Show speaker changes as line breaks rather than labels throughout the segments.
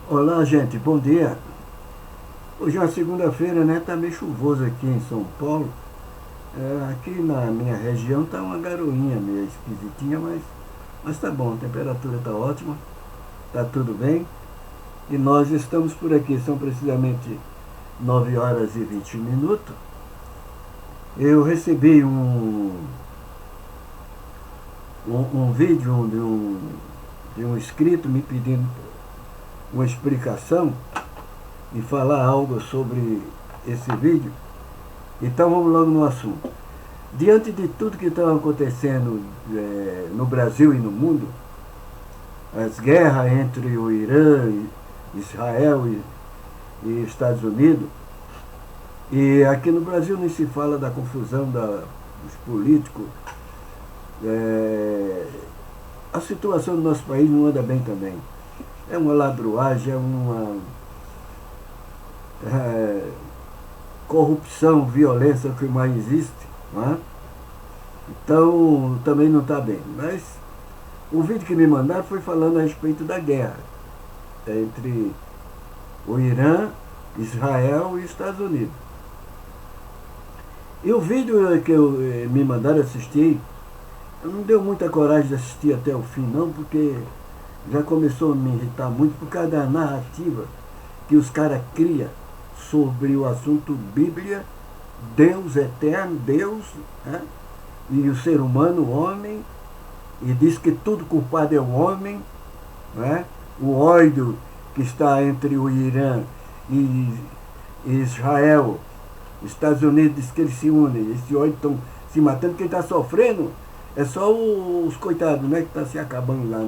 Olá, gente, bom dia. Hoje é uma segunda-feira, né? Tá meio chuvoso aqui em São Paulo. Aqui na minha região tá uma garoinha meio esquisitinha, mas tá bom, a temperatura tá ótima, tá tudo bem. E nós estamos por aqui, são precisamente 9 horas e 20 minutos. Eu recebi um vídeo de um inscrito me pedindo uma explicação e falar algo sobre esse vídeo. Então vamos logo no assunto. Diante de tudo que está acontecendo no Brasil e no mundo, as guerras entre o Irã, Israel e Estados Unidos, e aqui no Brasil nem se fala da confusão dos políticos, a situação do nosso país não anda bem também. É uma ladruagem, é uma corrupção, violência que mais existe, não é? Então também não está bem. Mas o vídeo que me mandaram foi falando a respeito da guerra entre o Irã, Israel e Estados Unidos. E o vídeo que me mandaram assistir, eu não deu muita coragem de assistir até o fim não, porque já começou a me irritar muito por causa da narrativa que os caras criam sobre o assunto Bíblia, Deus eterno, Deus, né? E o ser humano, o homem, e diz que tudo culpado é o homem, né? O ódio que está entre o Irã e Israel, Estados Unidos diz que eles se unem, esse ódio estão se matando, quem está sofrendo é só os coitados, né, que estão se acabando lá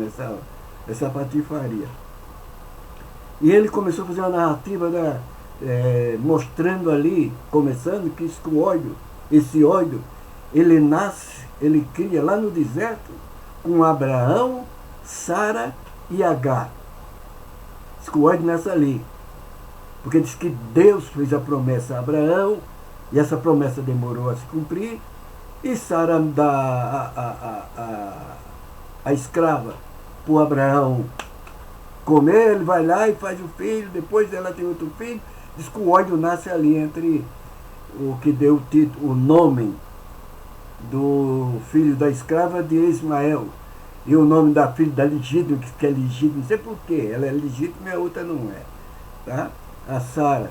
nessa patifaria. E ele começou a fazer uma narrativa mostrando ali, começando que esse ódio, ele nasce, ele cria lá no deserto com Abraão, Sara e Agar. Diz que o ódio nasce ali. Porque diz que Deus fez a promessa a Abraão, e essa promessa demorou a se cumprir, e Sara dá a escrava para Abraão comer, ele vai lá e faz o filho, depois ela tem outro filho. Diz que o ódio nasce ali entre o que deu o nome do filho da escrava de Ismael e o nome da filha da legítima, que é legítima, não sei porquê, ela é legítima e a outra não é, tá? A Sara.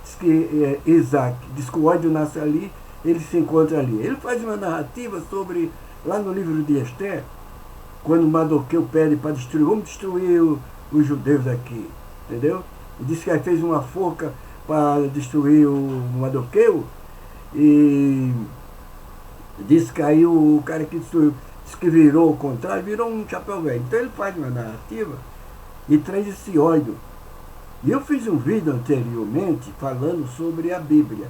Diz que Isaac, diz que o ódio nasce ali, ele se encontra ali. Ele faz uma narrativa sobre, lá no livro de Esther, quando Mardoqueu pede para destruir, vamos destruir os judeus aqui, entendeu? E diz que aí fez uma forca para destruir o Mardoqueu, e diz que aí o cara que destruiu, diz que virou o contrário, virou um chapéu velho. Então ele faz uma narrativa e traz esse ódio. E eu fiz um vídeo anteriormente falando sobre a Bíblia.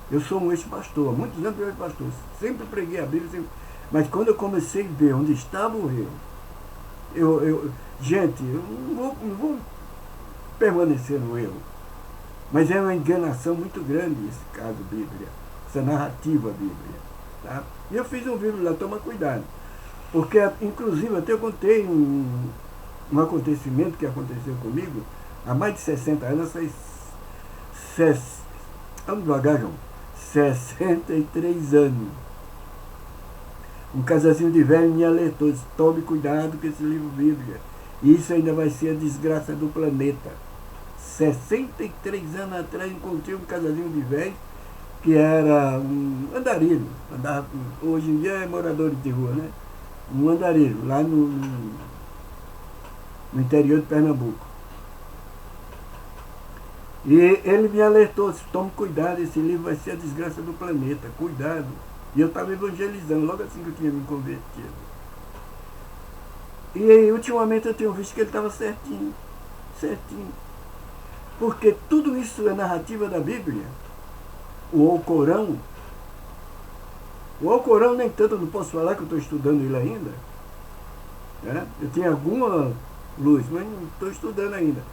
Eu sou um ex-pastor, há muitos anos eu ex-pastor, sempre preguei a Bíblia, mas quando eu comecei a ver onde estava o erro, gente, eu não vou permanecer no erro, mas é uma enganação muito grande esse caso Bíblia, essa narrativa Bíblia, tá? E eu fiz um vídeo lá, toma cuidado, porque inclusive até eu contei um acontecimento que aconteceu comigo há mais de 60 anos, vamos devagar, João, 63 anos. Um casalzinho de velho me alertou, disse, tome cuidado com esse livro Bíblia. Isso ainda vai ser a desgraça do planeta. 63 anos atrás encontrei um casalzinho de velho que era um andarilho. Hoje em dia é morador de rua, né? Um andarilho, lá no interior de Pernambuco. E ele me alertou, disse, tome cuidado, esse livro vai ser a desgraça do planeta, cuidado. E eu estava evangelizando, logo assim que eu tinha me convertido. E aí, ultimamente eu tenho visto que ele estava certinho. Porque tudo isso é narrativa da Bíblia. O Alcorão nem tanto, eu não posso falar que eu estou estudando ele ainda. Né? Eu tenho alguma luz, mas não estou estudando ainda.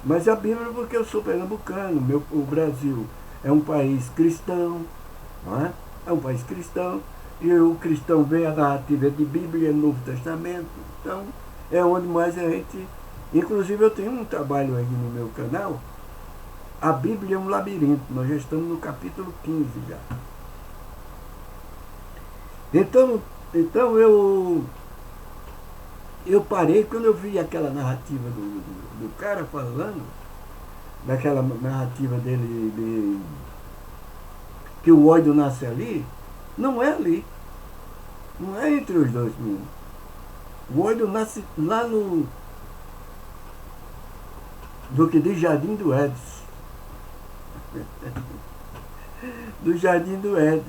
Mas a Bíblia, porque eu sou pernambucano, o Brasil é um país cristão, não é? É um país cristão, e o cristão vê a narrativa de Bíblia, Novo Testamento, então é onde mais a gente Inclusive eu tenho um trabalho aí no meu canal, A Bíblia é um Labirinto. Nós já estamos no capítulo 15 já. Então eu parei quando eu vi aquela narrativa do cara falando, daquela narrativa dele que o ódio nasce ali. Não é ali. Não é entre os dois mesmo. O ódio nasce lá no do que diz Jardim do Éden. Do Jardim do Éden.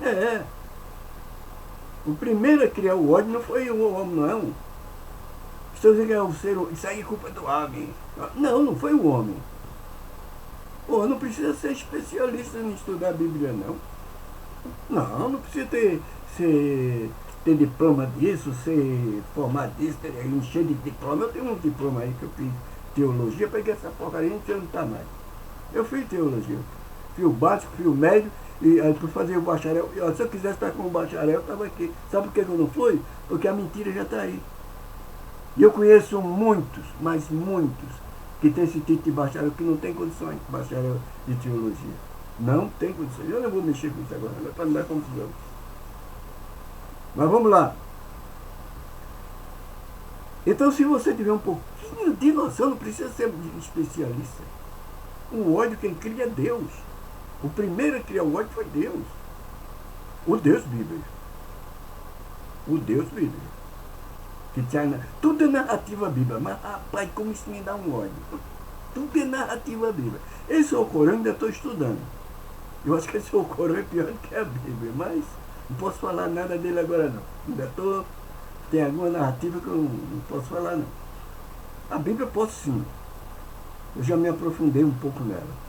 É. O primeiro a criar o ódio não foi o homem, não. Estou dizendo que é o ser, isso aí é culpa do homem. Não, não foi o homem. Pô, não precisa ser especialista em estudar a Bíblia, não. Não precisa ter diploma disso, ser formado disso, encher de diploma. Eu tenho um diploma aí que eu fiz teologia, peguei essa porcaria e não está mais. Eu fiz teologia. Fiz o básico, fiz o médio, e aí por fazer o bacharel. Se eu quisesse estar com o bacharel, eu estava aqui. Sabe por que eu não fui? Porque a mentira já está aí. E eu conheço muitos, mas muitos, que tem esse título de bacharel que não tem condições de bacharel de teologia. Não tem condições. Eu não vou mexer com isso agora, para não dar confusão. Mas vamos lá. Então, se você tiver um pouquinho de noção, não precisa ser especialista. O ódio quem cria é Deus. O primeiro a criar o ódio foi Deus. O Deus bíblico. O Deus bíblico. Que tinha, tudo é narrativa bíblica. Mas, rapaz, como isso me dá um ódio. Tudo é narrativa bíblica. Esse Alcorão ainda estou estudando. Eu acho que esse Alcorão é pior do que a Bíblia, mas não posso falar nada dele agora não. Ainda estou... Tem alguma narrativa que eu não posso falar não. A Bíblia eu posso sim. Eu já me aprofundei um pouco nela.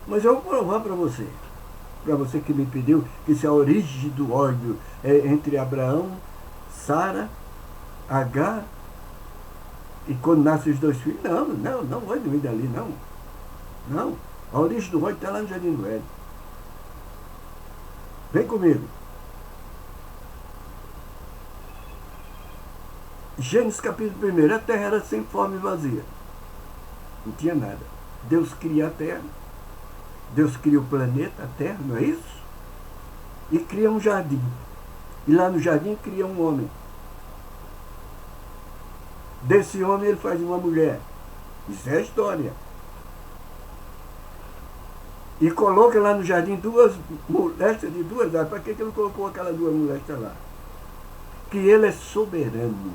Mas eu vou provar para você que me pediu, que se a origem do ódio é entre Abraão, Sara, Agar, e quando nascem os dois filhos, não ódio vem dali, não. A origem do ódio está lá no Jardim do Éden. Vem comigo. Gênesis capítulo 1, a terra era sem forma e vazia. Não tinha nada. Deus cria a terra. Deus cria o planeta, a terra, não é isso? E cria um jardim. E lá no jardim cria um homem. Desse homem ele faz uma mulher. Isso é a história. E coloca lá no jardim duas molestas de duas águas. Para que ele colocou aquelas duas molestas lá? Que ele é soberano.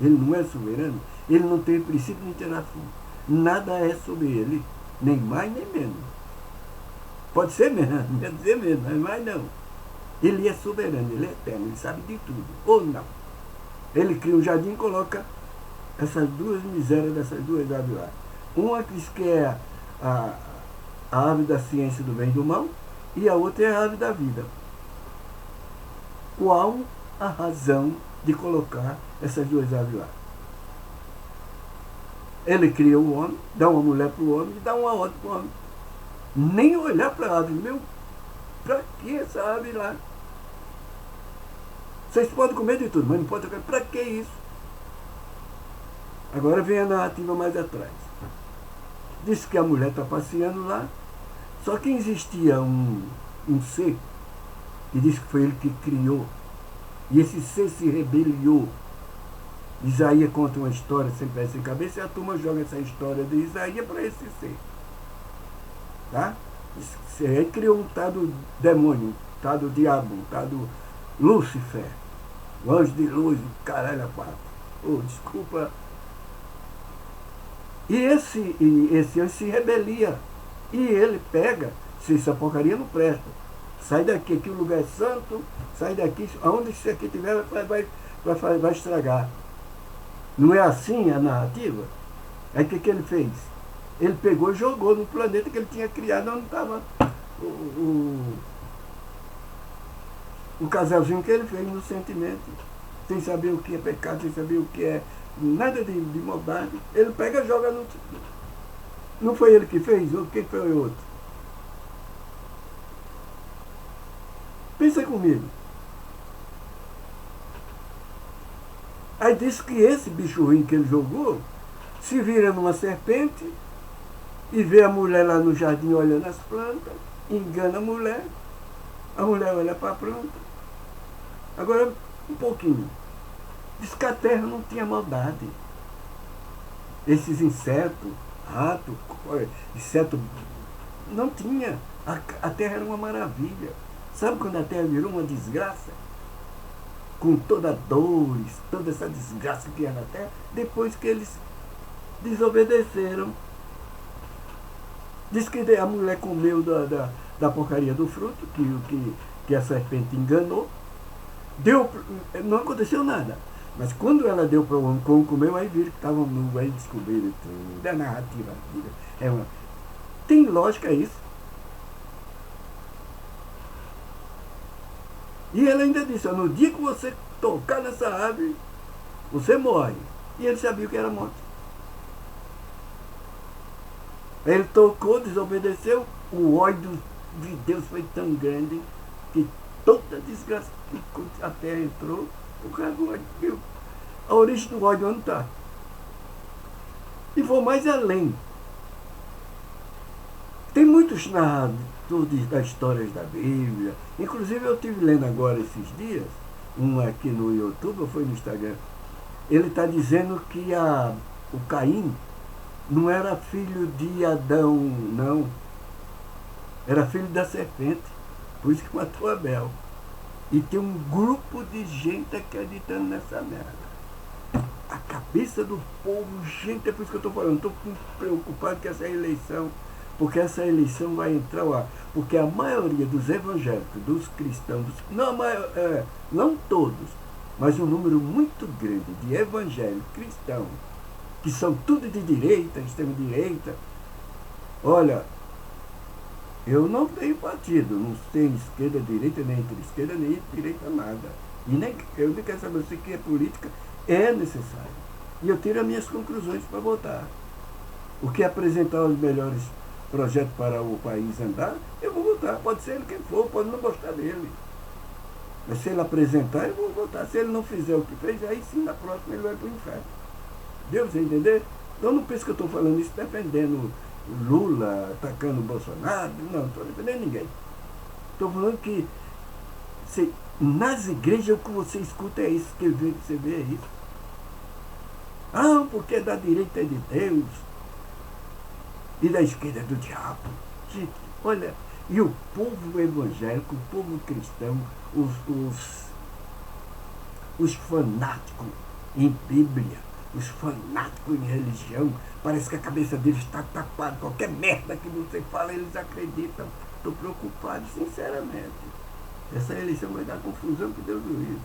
Ele não é soberano. Ele não tem princípio nem terá fim. Nada é sobre ele. Nem mais nem menos. Pode ser menos, quer dizer menos, mas não. Ele é soberano, ele é eterno, ele sabe de tudo. Ou não. Ele cria um jardim e coloca essas duas misérias dessas duas aves lá. Uma diz que é a ave da ciência do bem e do mal, e a outra é a ave da vida. Qual a razão de colocar essas duas aves lá? Ele cria o homem, dá uma mulher para o homem e dá uma outra para o homem. Nem olhar para a ave, para que essa ave lá? Vocês podem comer de tudo, mas não podem comer. Para que isso? Agora vem a narrativa mais atrás. Diz que a mulher está passeando lá, só que existia um ser, que diz que foi ele que criou, e esse ser se rebeliou. Isaías conta uma história sem pé sem cabeça, e a turma joga essa história de Isaías para esse ser. Tá? Ele criou um tal do demônio, um tal do diabo, um tal do Lúcifer, o anjo de luz, caralho a quatro. Desculpa. E esse anjo se rebelia. E ele pega, se essa porcaria não presta. Sai daqui, aqui o lugar é santo, sai daqui, aonde isso aqui tiver, vai estragar. Não é assim a narrativa? Aí o que ele fez? Ele pegou e jogou no planeta que ele tinha criado, onde estava o casalzinho que ele fez no sentimento, sem saber o que é pecado, sem saber o que é nada de maldade. Ele pega e joga no... Não foi ele que fez? Ou quem foi o outro? Pensa comigo. Aí disse que esse bicho ruim que ele jogou se vira numa serpente e vê a mulher lá no jardim olhando as plantas, engana a mulher olha para a planta. Agora, um pouquinho. Diz que a terra não tinha maldade. Esses insetos, rato, inseto, não tinha. A terra era uma maravilha. Sabe quando a terra virou uma desgraça? Com toda a dor, toda essa desgraça que era na terra, depois que eles desobedeceram. Diz que a mulher comeu da porcaria do fruto, que a serpente enganou. Não aconteceu nada. Mas quando ela deu para o homem comer, aí viram que estavam nu, aí descobriram tudo. É narrativa. Tem lógica isso. E ele ainda disse, no dia que você tocar nessa árvore, você morre. E ele sabia que era morte. Ele tocou, desobedeceu, o ódio de Deus foi tão grande que toda a desgraça que a terra entrou, por causa do ódio de Deus. A origem do ódio onde está? E vou mais além. Tem muitos narradores das histórias da Bíblia. Inclusive eu estive lendo agora esses dias, um aqui no YouTube, ou foi no Instagram. Ele está dizendo que o Caim não era filho de Adão, não. Era filho da serpente. Por isso que matou Abel. E tem um grupo de gente acreditando nessa merda. A cabeça do povo, gente, é por isso que eu estou falando. Estou preocupado com essa eleição. Porque essa eleição vai entrar lá. Porque a maioria dos evangélicos, dos cristãos, não todos, mas um número muito grande de evangélicos cristãos, que são tudo de direita, extrema-direita. Olha, eu não tenho partido, não tenho esquerda, direita, nem entre esquerda, nem entre direita, nada. E nem eu não quero saber se que é política é necessário. E eu tiro as minhas conclusões para votar. O que apresentar os melhores projetos para o país andar, eu vou votar. Pode ser ele quem for, pode não gostar dele. Mas se ele apresentar, eu vou votar. Se ele não fizer o que fez, aí sim, na próxima ele vai para o inferno. Deu você entender? Então não pense que eu estou falando isso defendendo Lula, atacando o Bolsonaro. Não estou defendendo ninguém. Estou falando que nas igrejas o que você escuta é isso, que você vê é isso. Ah, porque da direita é de Deus e da esquerda é do diabo. Gente, olha, e o povo evangélico, o povo cristão, os fanáticos em Bíblia, os fanáticos em religião, parece que a cabeça deles está tapada. Qualquer merda que você fala, eles acreditam. Estou preocupado, sinceramente. Essa eleição vai dar confusão, que Deus do livre.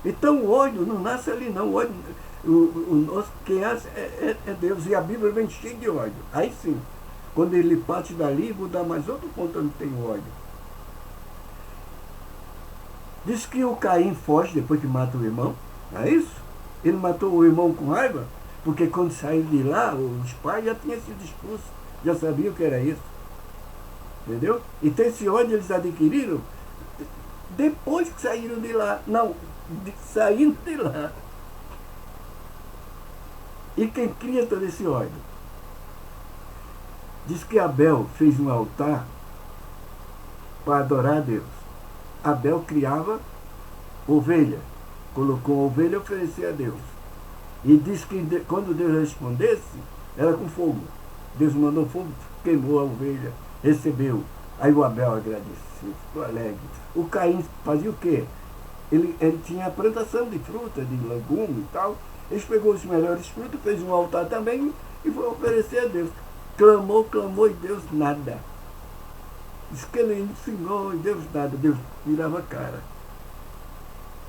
Então o ódio não nasce ali, não. O ódio, quem nasce é Deus. E a Bíblia vem cheia de ódio. Aí sim, quando ele parte dali, vou dar mais outro ponto onde tem ódio. Diz que o Caim foge depois que mata o irmão. Não é isso? Ele matou o irmão com raiva, porque quando saiu de lá, os pais já tinham sido expulsos. Já sabiam o que era isso. Entendeu? Então esse ódio eles adquiriram depois que saíram de lá. Não, saindo de lá. E quem cria todo esse ódio? Diz que Abel fez um altar para adorar a Deus. Abel criava ovelha. Colocou a ovelha e oferecia a Deus. E diz que quando Deus respondesse, era com fogo. Deus mandou fogo, queimou a ovelha, recebeu. Aí o Abel agradeceu, ficou alegre. O Caim fazia o quê? Ele tinha a plantação de fruta, de legume e tal. Ele pegou os melhores frutos, fez um altar também e foi oferecer a Deus. Clamou e Deus nada. Diz que ele ensinou e Deus nada. Deus virava a cara.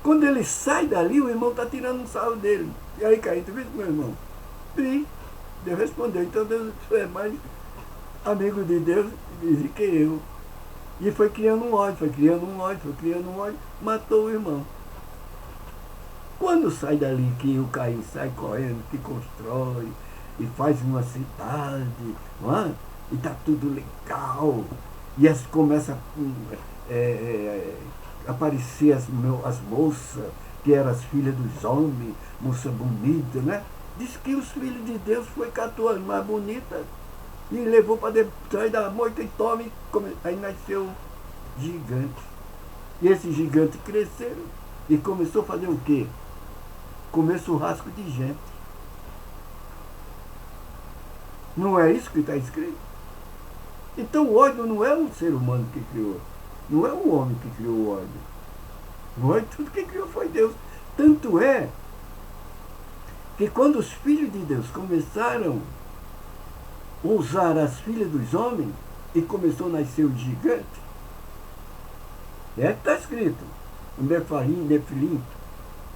Quando ele sai dali, o irmão está tirando um sarro dele. E aí, Caim, tu viu, meu irmão? Vi. Deus respondeu. Então Deus é mais amigo de Deus do que eu. E foi criando um ódio, matou o irmão. Quando sai dali, que o Caim sai correndo, que constrói e faz uma cidade, não é? E está tudo legal. E as começa aparecer as moças, que eram as filhas dos homens, moça bonita, né? Diz que os filhos de Deus foi catou as mais bonitas e levou para trás da moita e tome. Aí nasceu gigante. E esse gigante cresceram e começou a fazer o quê? Comer churrasco de gente. Não é isso que está escrito? Então o ódio não é um ser humano que criou. Não é um homem que criou o ódio. O ódio, tudo que criou foi Deus. Tanto é que quando os filhos de Deus começaram a usar as filhas dos homens e começou a nascer o gigante, é que está escrito, o Nefilim,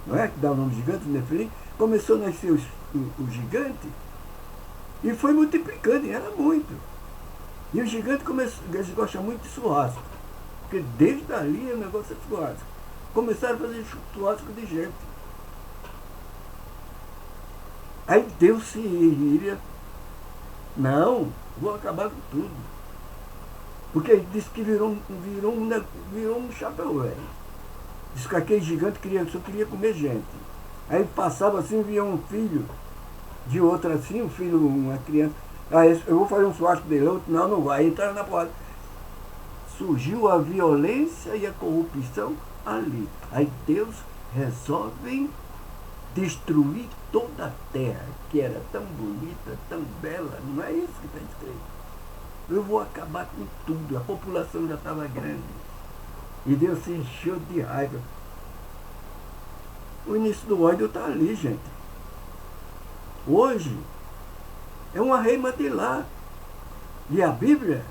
não é que dá o nome de gigante, o Nefilim, começou a nascer o gigante e foi multiplicando, e era muito. E o gigante eles gostam muito de churrasco, porque desde ali o negócio é churrasco. Começaram a fazer churrasco de gente. Aí Deus se iria, não, vou acabar com tudo. Porque ele disse que virou um chapéu velho. Diz que aquele gigante só queria comer gente. Aí passava assim, via um filho de outra assim, uma criança. Aí eu vou fazer um churrasco dele, outro não vai. Aí entraram na porta. Surgiu a violência e a corrupção ali. Aí Deus resolve destruir toda a terra, que era tão bonita, tão bela. Não é isso que está escrito. Eu vou acabar com tudo. A população já estava grande. E Deus se encheu de raiva. O início do ódio está ali, gente. Hoje é uma reima de lá. E a Bíblia,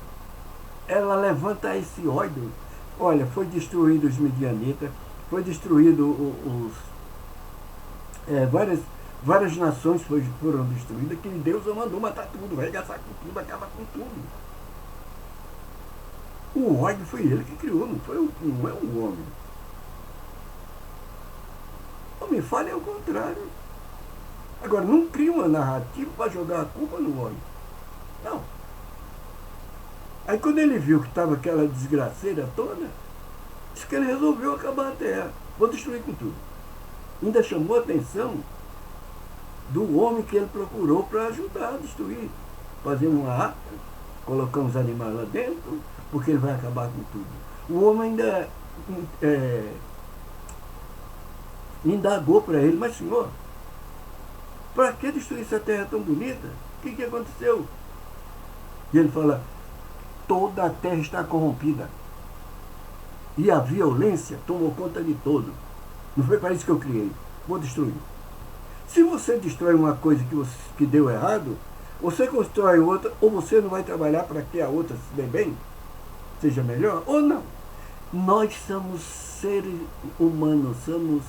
ela levanta esse ódio. Olha, foi destruído os midianitas, foi destruído várias nações foram destruídas, que Deus mandou matar tudo, arregaçar com tudo, acabar com tudo. O ódio foi ele que criou, não é o homem. O homem falha é o contrário. Agora, não cria uma narrativa para jogar a culpa no ódio. Não. Aí quando ele viu que estava aquela desgraceira toda, disse que ele resolveu acabar a terra. Vou destruir com tudo. Ainda chamou a atenção do homem que ele procurou para ajudar a destruir. Fazer uma arca, colocar uns animais lá dentro, porque ele vai acabar com tudo. O homem ainda indagou para ele, mas senhor, para que destruir essa terra tão bonita? O que aconteceu? E ele fala, toda a terra está corrompida. E a violência tomou conta de todo. Não foi para isso que eu criei. Vou destruir. Se você destrói uma coisa que deu errado, você constrói outra, ou você não vai trabalhar para que a outra se dê bem, seja melhor, ou não. Nós somos seres humanos, somos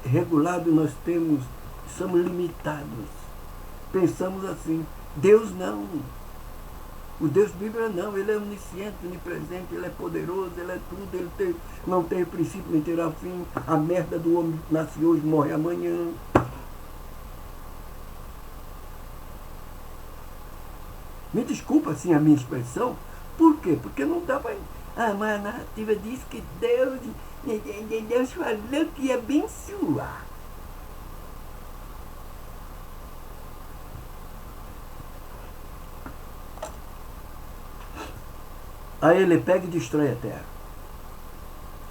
regulados, somos limitados. Pensamos assim. Deus não. O Deus Bíblia não, ele é onisciente, onipresente, ele é poderoso, ele é tudo, ele não tem princípio nem terá fim. A merda do homem nasce hoje, morre amanhã. Me desculpa assim a minha expressão, por quê? Porque não dá para... mas a narrativa diz que Deus falou que ia abençoar. Aí ele pega e destrói a terra.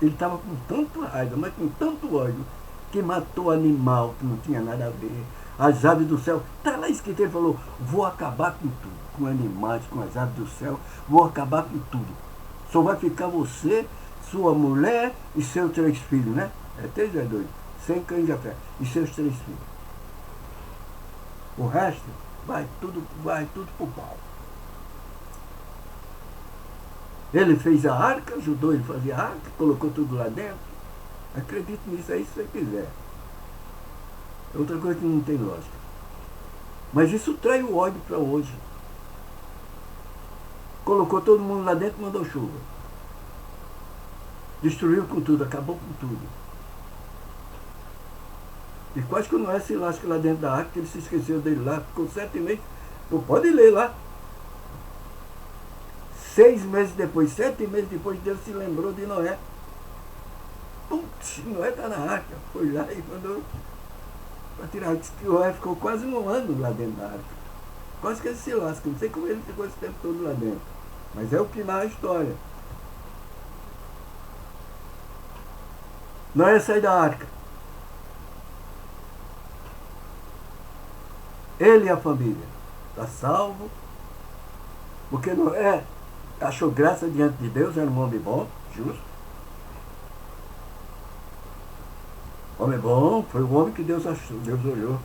Ele estava com tanto raiva, mas com tanto ódio, que matou animal que não tinha nada a ver. As aves do céu. Está lá escrito, ele falou, vou acabar com tudo. Com animais, com as aves do céu, vou acabar com tudo. Só vai ficar você, sua mulher e seus 3 filhos, né? É 3 ou 2? 100 cães de fé. E seus 3 filhos. O resto vai tudo pro pau. Ele fez a arca, ajudou ele a fazer a arca, colocou tudo lá dentro. Acredite nisso aí se você quiser. É outra coisa que não tem lógica. Mas isso trai o ódio para hoje. Colocou todo mundo lá dentro e mandou chuva. Destruiu com tudo, acabou com tudo. E quase que o Noé se lasca lá dentro da arca, que ele se esqueceu dele lá, ficou 7 meses. Pô, pode ler lá. 6 meses depois, 7 meses depois, Deus se lembrou de Noé. Putz, Noé está na arca. Foi lá e mandou para tirar. Diz que Noé ficou quase um ano lá dentro da arca. Quase que ele se lasca. Não sei como ele ficou esse tempo todo lá dentro. Mas é o que narra a história. Noé sai da arca. Ele e a família. Está salvo. Porque Noé achou graça diante de Deus, era um homem bom, justo. Homem bom, foi o homem que Deus achou, Deus olhou.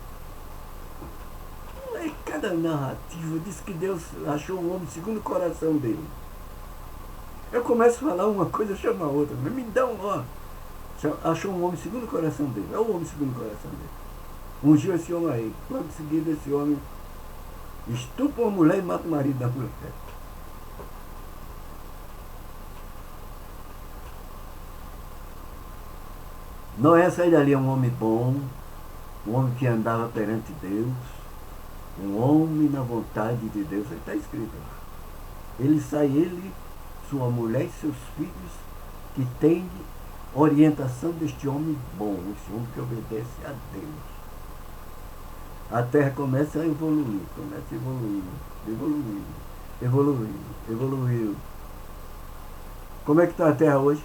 E cada narrativa diz que Deus achou um homem segundo o coração dele. Eu começo a falar uma coisa, chama a outra, mas me dá um ó. Achou um homem segundo o coração dele. É o homem segundo o coração dele. Ungiu esse homem aí. Logo em seguida esse homem estupra uma mulher e mata o marido da mulher. Noé sai dali, é um homem bom, um homem que andava perante Deus, um homem na vontade de Deus, está escrito lá. Ele sai, ele, sua mulher e seus filhos, que tem orientação deste homem bom, esse homem que obedece a Deus. A terra começa a evoluir, evoluiu. Como é que está a terra hoje?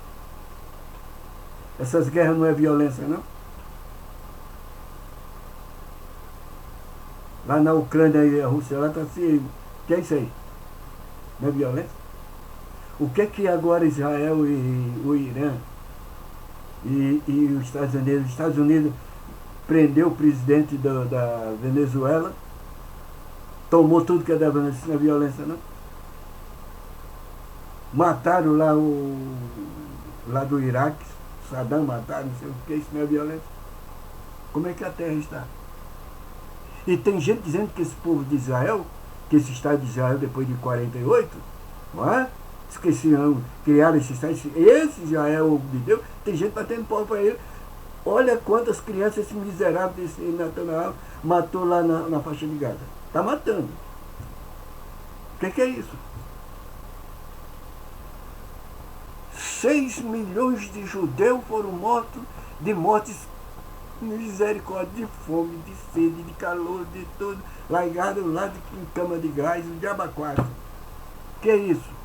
Essas guerras não é violência, não? Lá na Ucrânia e a Rússia, lá está assim. O que é isso aí? Não é violência? O que é que agora Israel e o Irã e os Estados Unidos? Os Estados Unidos prendeu o presidente da Venezuela, tomou tudo que é da Venezuela, isso não é violência, não? Mataram lá do Iraque, Saddam mataram, não sei o que, isso não é violência. Como é que a terra está? E tem gente dizendo que esse povo de Israel, que esse Estado de Israel depois de 48, não é? Esqueciam, criaram esse Estado, esse Israel de Deus, tem gente batendo pau para ele. Olha quantas crianças esse miserável desse Netanyahu matou lá na faixa de Gaza. Está matando. O que é isso? 6 milhões de judeus foram mortos de mortes misericórdia, de fome, de sede, de calor, de tudo, largados lá em cama de gás, o diabo quatro. Que é isso?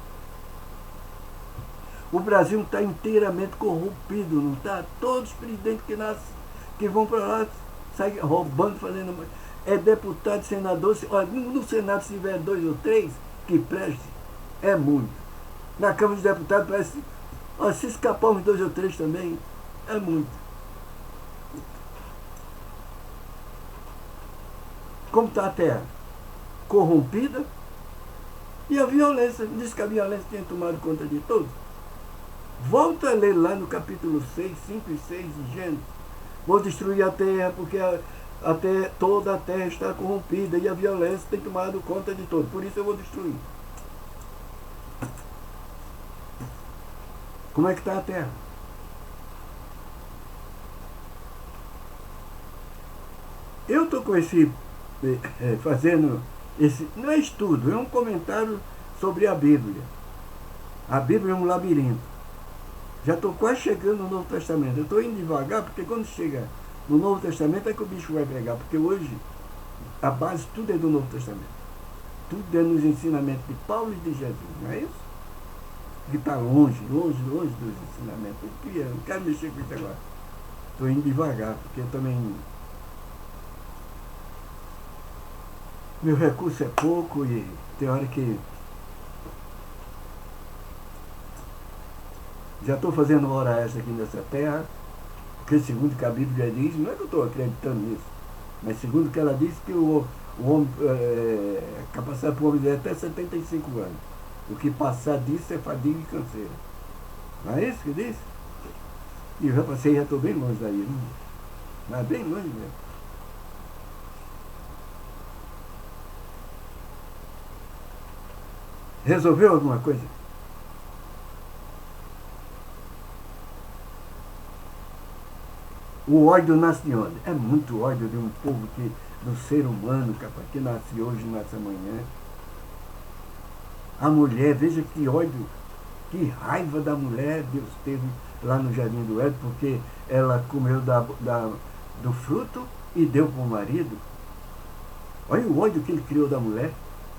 O Brasil está inteiramente corrompido, não está? Todos os presidentes que vão para lá saem roubando, fazendo. É deputado, senador, olha, no Senado se tiver 2 ou 3 que preste, é muito. Na Câmara dos Deputados parece. Olha, se escapar uns 2 ou 3 também, é muito. Como está a terra? Corrompida. E a violência, diz que a violência tem tomado conta de todos. Volta a ler lá no capítulo 6, 5 e 6 de Gênesis. Vou destruir a terra porque toda a terra está corrompida e a violência tem tomado conta de todos. Por isso eu vou destruir. Como é que está a terra? Eu estou com fazendo esse, não é estudo, é um comentário sobre a Bíblia. A Bíblia é um labirinto. Já estou quase chegando no Novo Testamento. Eu estou indo devagar, porque quando chega no Novo Testamento é que o bicho vai pegar. Porque hoje a base tudo é do Novo Testamento. Tudo é nos ensinamentos de Paulo e de Jesus, não é isso? Que está longe dos ensinamentos. Eu não quero mexer com isso agora. Estou indo devagar, porque eu também. Meu recurso é pouco e tem hora que. Já estou fazendo hora extra aqui nessa terra, porque segundo que a Bíblia diz, não é que eu estou acreditando nisso, mas segundo que ela diz que o homem, a capacidade para o homem é até 75 anos. O que passar disso é fadiga e canseira. Não é isso que diz? E eu já passei, já estou bem longe daí. Mas bem longe mesmo. Resolveu alguma coisa? O ódio nasce de onde? É muito ódio de um povo do ser humano, capaz, que nasce hoje, nasce amanhã. A mulher, veja que ódio. Que raiva da mulher Deus teve lá no Jardim do Éden, porque ela comeu do fruto e deu para o marido. Olha o ódio que ele criou da mulher.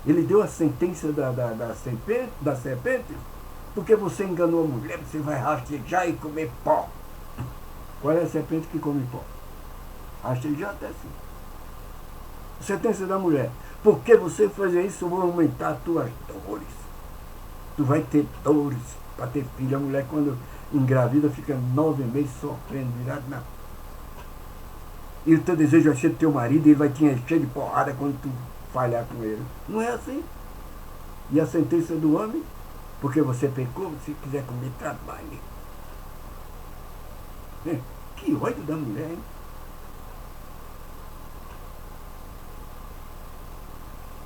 Ele deu a sentença da serpente, porque você enganou a mulher, você vai rastejar e comer pó. Qual é a serpente que come pó? Rastejar até sim. Sentença da mulher. Porque você fazer isso, eu vou aumentar as tuas dores. Tu vai ter dores para ter filho. A mulher, quando engravida, fica 9 meses sofrendo, virado na... E o teu desejo vai ser do teu marido, e ele vai te encher de porrada quando tu falhar com ele. Não é assim. E a sentença do homem? Porque você pecou, se quiser comer, trabalhe. Que ódio da mulher, hein?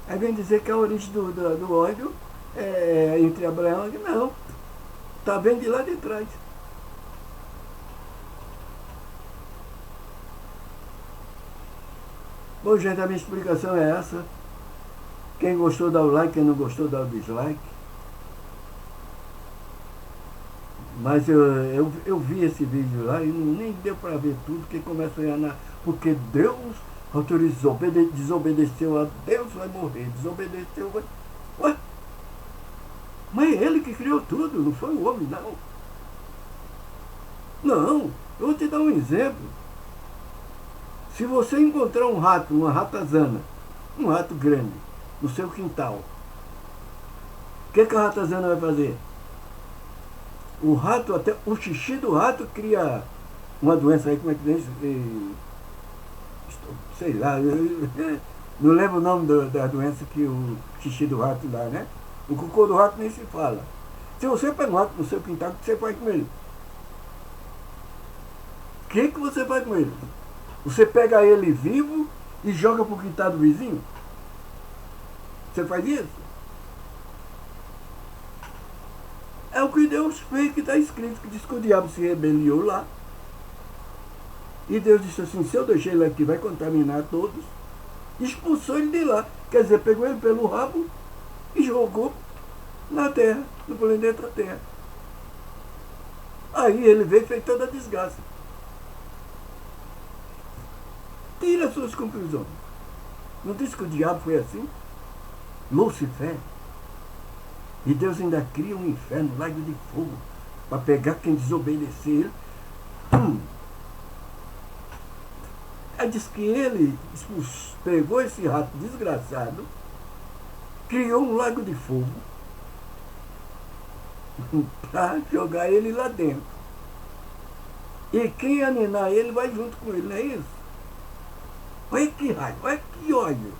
Aí vem dizer que a origem do ódio é entre Abraão e... Não. Está bem de lá de trás. Bom, gente, a minha explicação é essa. Quem gostou dá o like, quem não gostou dá o dislike. Mas eu vi esse vídeo lá e nem deu para ver tudo, porque começa a enganar. Porque Deus autorizou, desobedeceu a Deus, vai morrer. Desobedeceu, vai... Ué? Mas é ele que criou tudo, não foi o homem, não. Não, eu vou te dar um exemplo. Se você encontrar um rato, uma ratazana, um rato grande, no seu quintal, o que a ratazana vai fazer? O rato, até o xixi do rato cria uma doença aí, como é que diz? Sei lá, não lembro o nome da doença que o xixi do rato dá, né? O cocô do rato nem se fala. Se você pega um rato no seu quintal, o que você faz com ele? O que você faz com ele? Você pega ele vivo e joga pro quintal do vizinho? Você faz isso? É o que Deus fez, que está escrito, que diz que o diabo se rebeliou lá. E Deus disse assim, se eu deixar ele aqui, vai contaminar todos. Expulsou ele de lá. Quer dizer, pegou ele pelo rabo e jogou na terra, no planeta Terra. Aí ele veio e fez toda a desgraça. Tira as suas conclusões. Não disse que o diabo foi assim? Lúcifer. E Deus ainda cria um inferno, um lago de fogo, para pegar quem desobedecer. Aí diz que ele pegou esse rato desgraçado, criou um lago de fogo para jogar ele lá dentro. E quem aninar ele vai junto com ele, não é isso? Olha que raiva, olha que ódio.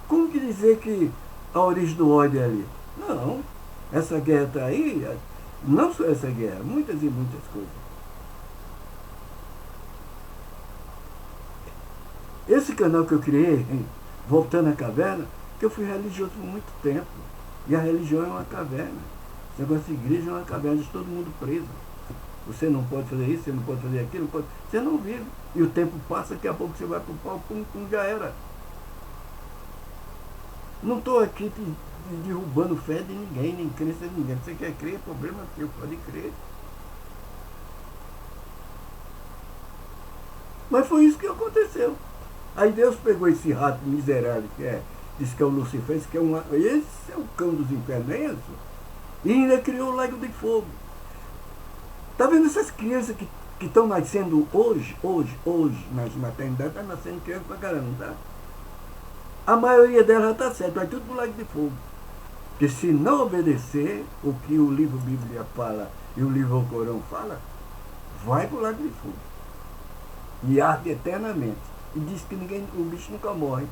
Como que dizer que a origem do ódio é ali? Não, essa guerra está aí, não só essa guerra, muitas e muitas coisas. Esse canal que eu criei, Voltando à Caverna, que eu fui religioso por muito tempo. E a religião é uma caverna. Esse negócio de igreja é uma caverna, de todo mundo preso. Você não pode fazer isso, você não pode fazer aquilo, não pode... Você não vive. E o tempo passa, daqui a pouco você vai pro pau, pum, já era. Não estou aqui derrubando fé de ninguém, nem crença de ninguém. Você quer crer, problema seu, pode crer. Mas foi isso que aconteceu. Aí Deus pegou esse rato miserável, diz que é o Lucifer, esse é o cão dos infernos, é isso? E ainda criou o lago de fogo. Está vendo essas crianças que estão nascendo hoje, nas maternidades, está nascendo criança pra caramba, tá? A maioria delas está certo, vai tudo pro lago de fogo. Porque se não obedecer o que o livro Bíblia fala e o livro Corão fala, vai pro lago de fogo. E arde eternamente. E diz que o bicho nunca morre.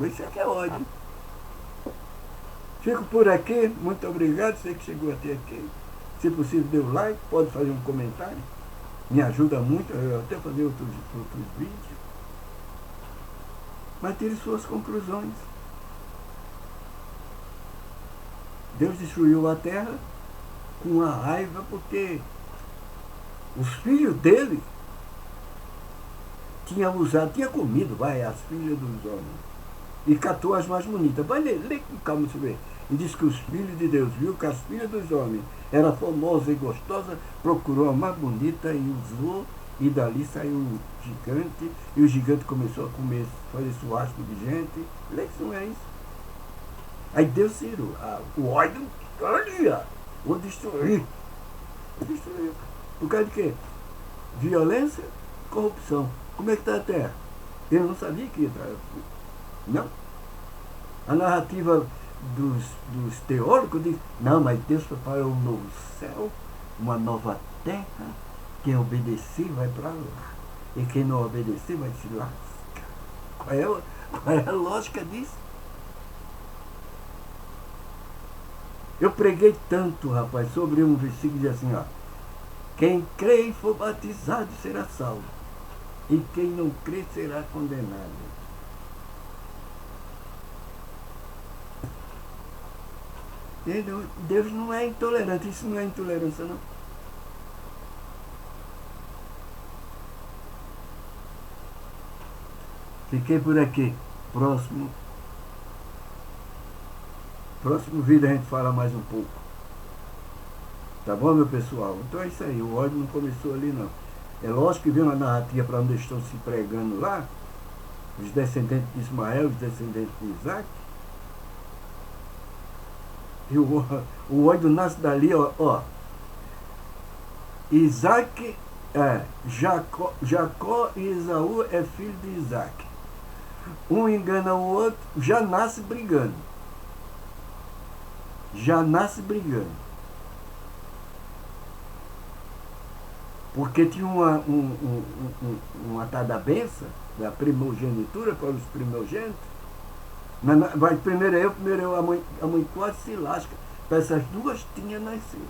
Isso é que é ódio. Fico por aqui, muito obrigado, você que chegou até aqui. Se possível, dê o like, pode fazer um comentário. Me ajuda muito, eu até fazer outros vídeos. Mas tire suas conclusões. Deus destruiu a terra com uma raiva porque os filhos dele tinha comido, as filhas dos homens, e catou as mais bonitas. Vai ler com calma, você vê. e diz que os filhos de Deus viu que as filhas dos homens era famosa e gostosa, procurou a mais bonita e usou, e dali saiu um gigante, e o gigante começou a comer, fazer churrasco de gente. Lê que não é isso. Aí Deus tirou o ódio, olha, vou destruir. Destruiu. Por causa de quê? Violência, corrupção. Como é que está a terra? Eu não sabia que ia estar. Não. A narrativa dos teóricos diz, não, mas Deus preparou um novo céu, uma nova terra, quem obedecer vai para lá. E quem não obedecer vai se lascar. Qual é a lógica disso? Eu preguei tanto, rapaz, sobre um versículo que diz assim, ó. Quem crê e for batizado será salvo. E quem não crê será condenado. Deus não é intolerante, isso não é intolerância, não. Fiquei por aqui. Próximo vídeo a gente fala mais um pouco. Tá bom, meu pessoal? Então é isso aí, o ódio não começou ali, não. É lógico que vem uma narrativa para onde estão se pregando lá, os descendentes de Ismael, os descendentes de Isaac. E o ódio nasce dali, ó. Isaac, Jacó e Esaú é filho de Isaac. Um engana o outro, já nasce brigando. Porque tinha uma tal da benção, da primogenitura para os primogênitos. Vai primeiro eu, a mãe quase se lasca para essas duas tinhas nascer.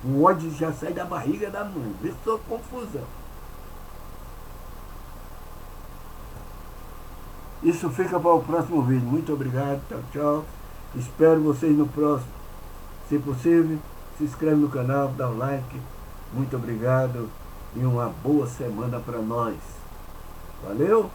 O ódio já sai da barriga da mãe. Vê só confusão. Isso fica para o próximo vídeo. Muito obrigado, tchau. Espero vocês no próximo. Se possível, se inscreve no canal, dá um like. Muito obrigado e uma boa semana para nós. Valeu!